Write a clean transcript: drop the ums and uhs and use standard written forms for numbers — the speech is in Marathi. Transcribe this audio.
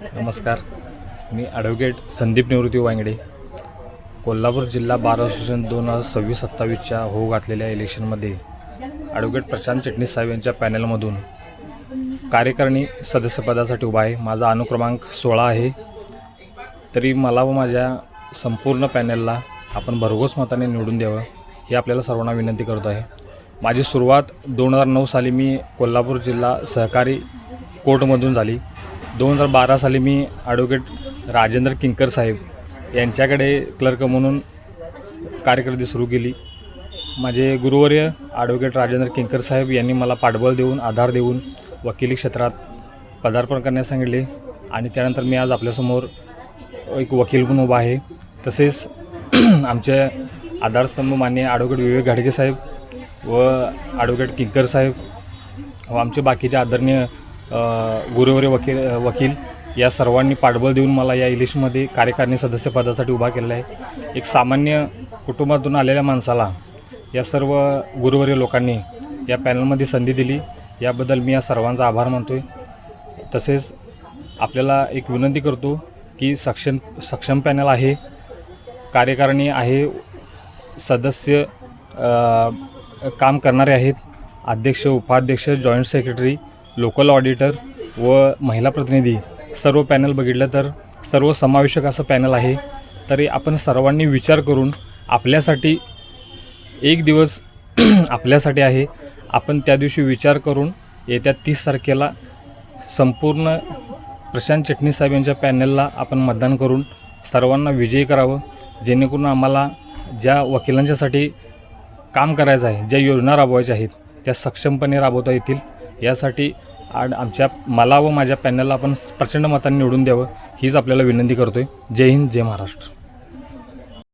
नमस्कार. मी ॲडव्होकेट संदीप निवृत्ती वांगडे. कोल्हापूर जिल्हा बार असोसिएशन 2026-27च्या होऊ घातलेल्या इलेक्शनमध्ये ॲडव्होकेट प्रशांत चिटणीस साहेब यांच्या पॅनलमधून कार्यकारिणी सदस्यपदासाठी उभा आहे. माझा अनुक्रमांक 16 आहे. तरी मला व माझ्या संपूर्ण पॅनलला आपण भरघोस मताने निवडून द्यावं ही आपल्याला सर्वांना विनंती करतो आहे. माझी सुरुवात 2009 साली मी कोल्हापूर जिल्हा सहकारी कोर्टमधून झाली. 2012 साली मी ॲडव्होकेट राजेंद्र किंकर साहेब यांच्याकडे क्लर्क म्हणून कारकीर्द सुरू केली. माझे गुरुवर्य ॲडव्होकेट राजेंद्र किंकर साहेब यांनी मला पाठबळ देऊन आधार देऊन वकिली क्षेत्रात पदार्पण करण्यास सांगितले आणि त्यानंतर मी आज आपल्यासमोर एक वकील म्हणून उभा आहे. तसेच आमचे आधारस्तंभ मान्य ॲडव्होकेट विवेक घाडगे साहेब व ॲडव्होकेट किंकर साहेब व आमचे बाकीचे आदरणीय गुरुवर्य वकील या सर्वांनी पाठबळ देऊन मला या इलेक्शनमध्ये कार्यकारिणी सदस्यपदासाठी उभा केलेला आहे. एक सामान्य कुटुंबातून आलेल्या माणसाला या सर्व गुरुवर्य लोकांनी या पॅनलमध्ये संधी दिली, याबद्दल मी या सर्वांचा आभार मानतो आहे. तसेच आपल्याला एक विनंती करतो की सक्षम पॅनल आहे, कार्यकारिणी आहे, सदस्य काम करणारे आहेत, अध्यक्ष, उपाध्यक्ष, जॉईंट सेक्रेटरी, लोकल ऑडिटर व महिला प्रतिनिधी सर्व पॅनल बघितलं तर सर्व समावेशक असं पॅनल आहे. तरी आपण सर्वांनी विचार करून आपल्यासाठी एक दिवस आपल्यासाठी आहे, आपण त्या दिवशी विचार करून येत्या 30 तारखेला संपूर्ण प्रशांत चिटणीस साहेब यांच्या पॅनलला आपण मतदान करून सर्वांना विजयी करावं, जेणेकरून आम्हाला ज्या वकिलांच्यासाठी काम करायचं आहे, ज्या योजना राबवायच्या आहेत त्या सक्षमपणे राबवता येतील यासाठी मला व माझ्या पॅनलला आपण प्रचंड मतांनी निवडून द्यावं हीच आपल्याला विनंती करतो आहे. जय हिंद, जय महाराष्ट्र.